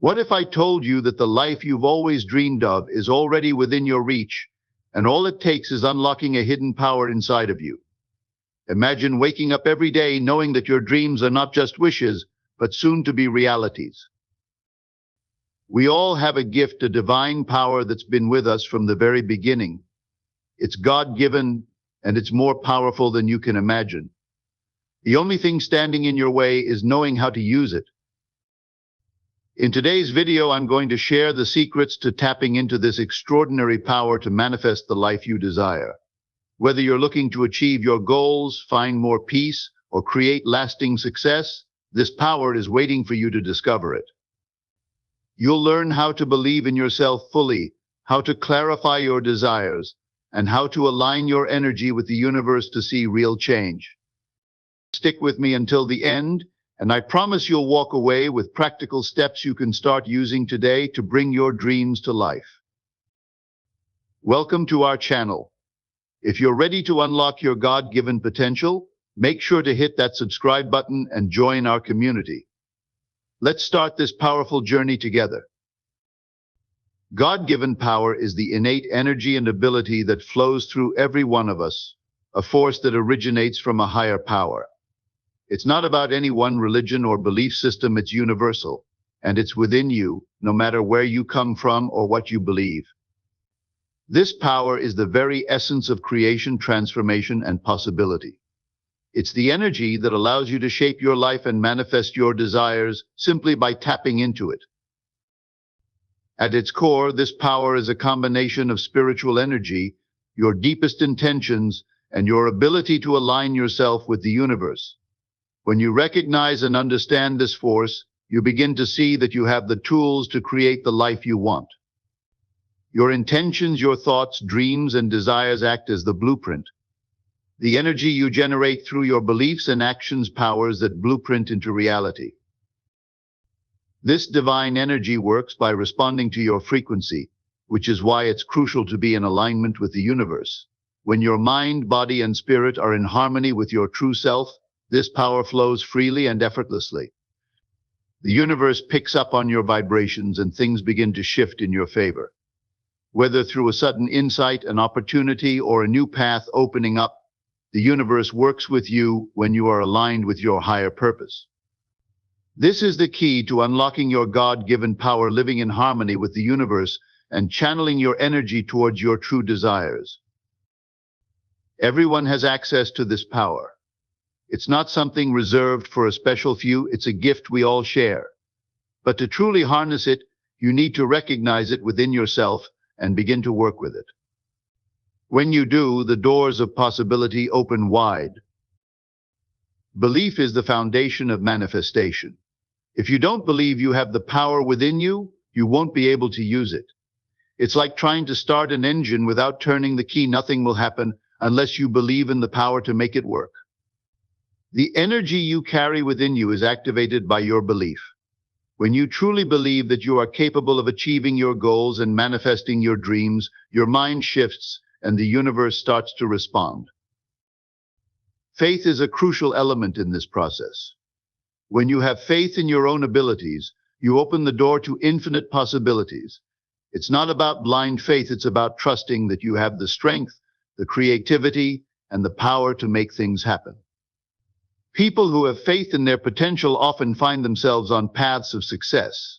What if I told you that the life you've always dreamed of is already within your reach, and all it takes is unlocking a hidden power inside of you? Imagine waking up every day knowing that your dreams are not just wishes, but soon to be realities. We all have a gift, a divine power that's been with us from the very beginning. It's God-given, and it's more powerful than you can imagine. The only thing standing in your way is knowing how to use it. In today's video, I'm going to share the secrets to tapping into this extraordinary power to manifest the life you desire. Whether you're looking to achieve your goals, find more peace, or create lasting success, this power is waiting for you to discover it. You'll learn how to believe in yourself fully, how to clarify your desires, and how to align your energy with the universe to see real change. Stick with me until the end, and I promise you'll walk away with practical steps you can start using today to bring your dreams to life. Welcome to our channel. If you're ready to unlock your God-given potential, make sure to hit that subscribe button and join our community. Let's start this powerful journey together. God-given power is the innate energy and ability that flows through every one of us, a force that originates from a higher power. It's not about any one religion or belief system, it's universal, and it's within you, no matter where you come from or what you believe. This power is the very essence of creation, transformation, and possibility. It's the energy that allows you to shape your life and manifest your desires simply by tapping into it. At its core, this power is a combination of spiritual energy, your deepest intentions, and your ability to align yourself with the universe. When you recognize and understand this force, you begin to see that you have the tools to create the life you want. Your intentions, your thoughts, dreams, and desires act as the blueprint. The energy you generate through your beliefs and actions powers that blueprint into reality. This divine energy works by responding to your frequency, which is why it's crucial to be in alignment with the universe. When your mind, body, and spirit are in harmony with your true self, this power flows freely and effortlessly. The universe picks up on your vibrations and things begin to shift in your favor. Whether through a sudden insight, an opportunity, or a new path opening up, the universe works with you when you are aligned with your higher purpose. This is the key to unlocking your God-given power, living in harmony with the universe and channeling your energy towards your true desires. Everyone has access to this power. It's not something reserved for a special few, it's a gift we all share. But to truly harness it, you need to recognize it within yourself and begin to work with it. When you do, the doors of possibility open wide. Belief is the foundation of manifestation. If you don't believe you have the power within you, you won't be able to use it. It's like trying to start an engine without turning the key. Nothing will happen unless you believe in the power to make it work. The energy you carry within you is activated by your belief. When you truly believe that you are capable of achieving your goals and manifesting your dreams, your mind shifts and the universe starts to respond. Faith is a crucial element in this process. When you have faith in your own abilities, you open the door to infinite possibilities. It's not about blind faith, it's about trusting that you have the strength, the creativity, and the power to make things happen. People who have faith in their potential often find themselves on paths of success.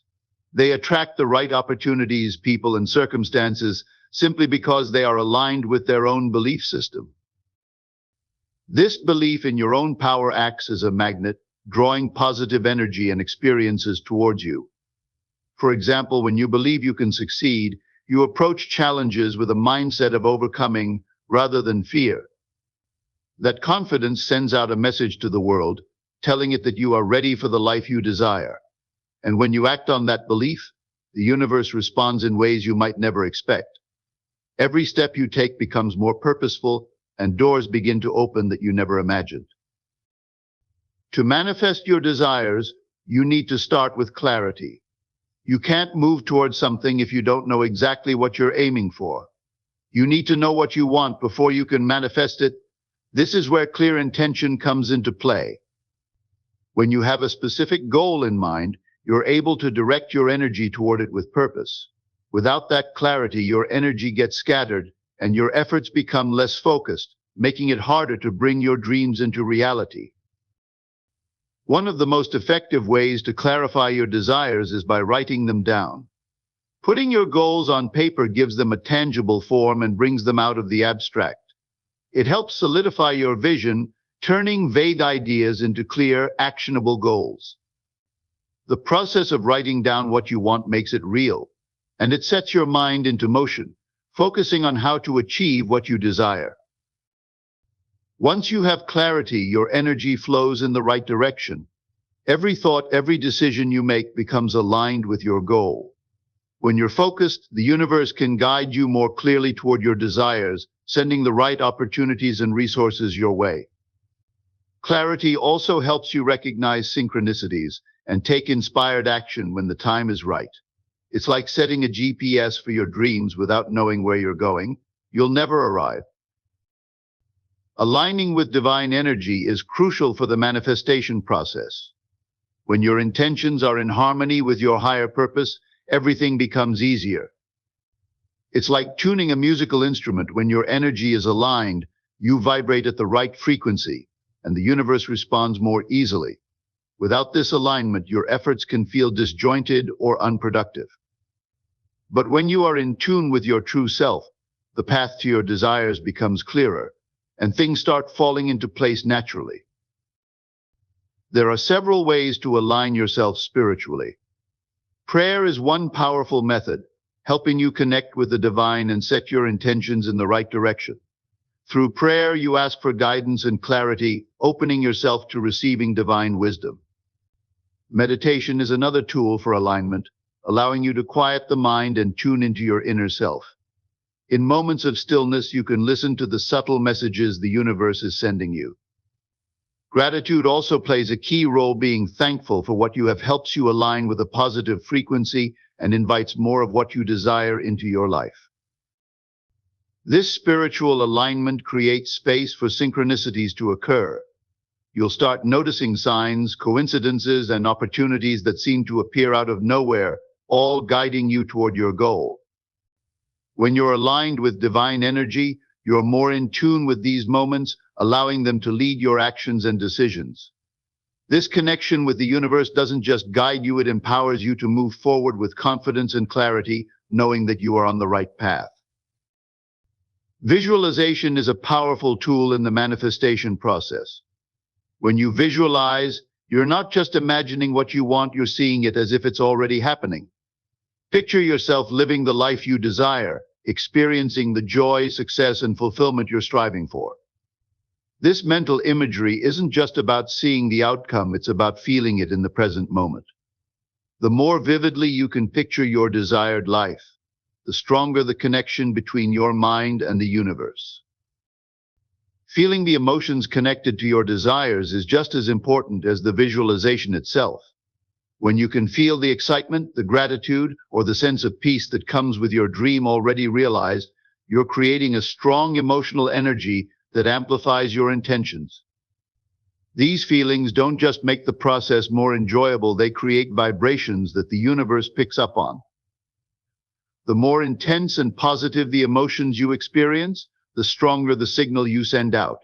They attract the right opportunities, people, and circumstances simply because they are aligned with their own belief system. This belief in your own power acts as a magnet, drawing positive energy and experiences towards you. For example, when you believe you can succeed, you approach challenges with a mindset of overcoming rather than fear. That confidence sends out a message to the world, telling it that you are ready for the life you desire. And when you act on that belief, the universe responds in ways you might never expect. Every step you take becomes more purposeful, and doors begin to open that you never imagined. To manifest your desires, you need to start with clarity. You can't move towards something if you don't know exactly what you're aiming for. You need to know what you want before you can manifest it. This is where clear intention comes into play. When you have a specific goal in mind, you're able to direct your energy toward it with purpose. Without that clarity, your energy gets scattered and your efforts become less focused, making it harder to bring your dreams into reality. One of the most effective ways to clarify your desires is by writing them down. Putting your goals on paper gives them a tangible form and brings them out of the abstract. It helps solidify your vision, turning vague ideas into clear, actionable goals. The process of writing down what you want makes it real, and it sets your mind into motion, focusing on how to achieve what you desire. Once you have clarity, your energy flows in the right direction. Every thought, every decision you make becomes aligned with your goal. When you're focused, the universe can guide you more clearly toward your desires, sending the right opportunities and resources your way. Clarity also helps you recognize synchronicities and take inspired action when the time is right. It's like setting a GPS for your dreams without knowing where you're going. You'll never arrive. Aligning with divine energy is crucial for the manifestation process. When your intentions are in harmony with your higher purpose, everything becomes easier. It's like tuning a musical instrument. When your energy is aligned, you vibrate at the right frequency, and the universe responds more easily. Without this alignment, your efforts can feel disjointed or unproductive. But when you are in tune with your true self, the path to your desires becomes clearer, and things start falling into place naturally. There are several ways to align yourself spiritually. Prayer is one powerful method, helping you connect with the divine and set your intentions in the right direction. Through prayer, you ask for guidance and clarity, opening yourself to receiving divine wisdom. Meditation is another tool for alignment, allowing you to quiet the mind and tune into your inner self. In moments of stillness, you can listen to the subtle messages the universe is sending you. Gratitude also plays a key role. Being thankful for what you have helps you align with a positive frequency and invites more of what you desire into your life. This spiritual alignment creates space for synchronicities to occur. You'll start noticing signs, coincidences, and opportunities that seem to appear out of nowhere, all guiding you toward your goal. When you're aligned with divine energy, you're more in tune with these moments, allowing them to lead your actions and decisions. This connection with the universe doesn't just guide you, it empowers you to move forward with confidence and clarity, knowing that you are on the right path. Visualization is a powerful tool in the manifestation process. When you visualize, you're not just imagining what you want, you're seeing it as if it's already happening. Picture yourself living the life you desire, experiencing the joy, success, and fulfillment you're striving for. This mental imagery isn't just about seeing the outcome, it's about feeling it in the present moment. The more vividly you can picture your desired life, the stronger the connection between your mind and the universe. Feeling the emotions connected to your desires is just as important as the visualization itself. When you can feel the excitement, the gratitude, or the sense of peace that comes with your dream already realized, you're creating a strong emotional energy that amplifies your intentions. These feelings don't just make the process more enjoyable, they create vibrations that the universe picks up on. The more intense and positive the emotions you experience, the stronger the signal you send out.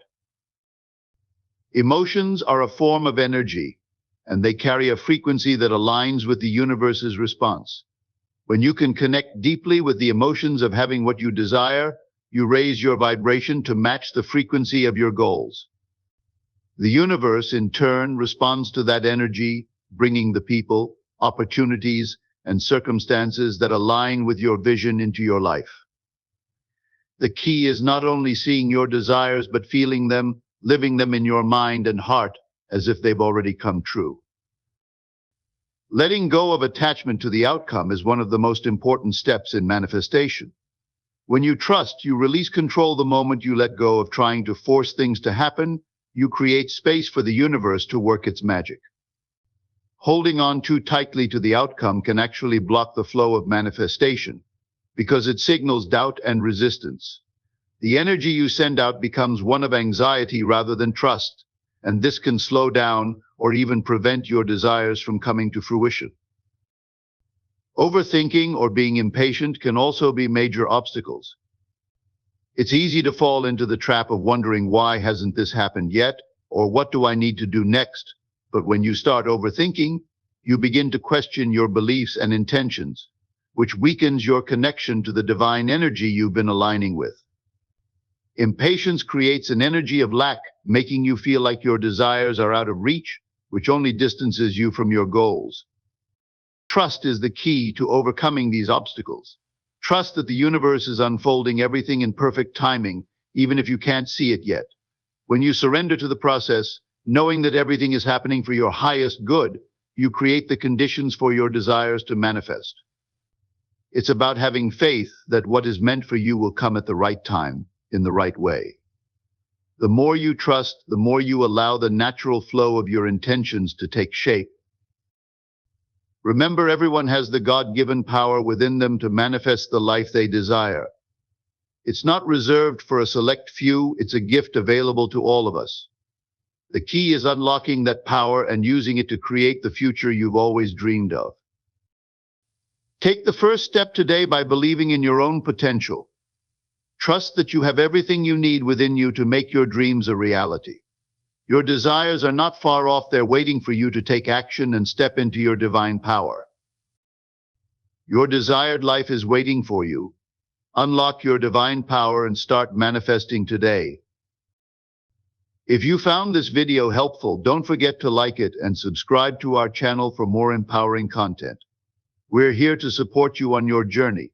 Emotions are a form of energy, and they carry a frequency that aligns with the universe's response. When you can connect deeply with the emotions of having what you desire, you raise your vibration to match the frequency of your goals. The universe, in turn, responds to that energy, bringing the people, opportunities, and circumstances that align with your vision into your life. The key is not only seeing your desires, but feeling them, living them in your mind and heart as if they've already come true. Letting go of attachment to the outcome is one of the most important steps in manifestation. When you trust, you release control. The moment you let go of trying to force things to happen, you create space for the universe to work its magic. Holding on too tightly to the outcome can actually block the flow of manifestation because it signals doubt and resistance. The energy you send out becomes one of anxiety rather than trust, and this can slow down or even prevent your desires from coming to fruition. Overthinking or being impatient can also be major obstacles. It's easy to fall into the trap of wondering why hasn't this happened yet, or what do I need to do next? But when you start overthinking, you begin to question your beliefs and intentions, which weakens your connection to the divine energy you've been aligning with. Impatience creates an energy of lack, making you feel like your desires are out of reach, which only distances you from your goals. Trust is the key to overcoming these obstacles. Trust that the universe is unfolding everything in perfect timing, even if you can't see it yet. When you surrender to the process, knowing that everything is happening for your highest good, you create the conditions for your desires to manifest. It's about having faith that what is meant for you will come at the right time, in the right way. The more you trust, the more you allow the natural flow of your intentions to take shape. Remember, everyone has the God-given power within them to manifest the life they desire. It's not reserved for a select few, it's a gift available to all of us. The key is unlocking that power and using it to create the future you've always dreamed of. Take the first step today by believing in your own potential. Trust that you have everything you need within you to make your dreams a reality. Your desires are not far off, they're waiting for you to take action and step into your divine power. Your desired life is waiting for you. Unlock your divine power and start manifesting today. If you found this video helpful, don't forget to like it and subscribe to our channel for more empowering content. We're here to support you on your journey.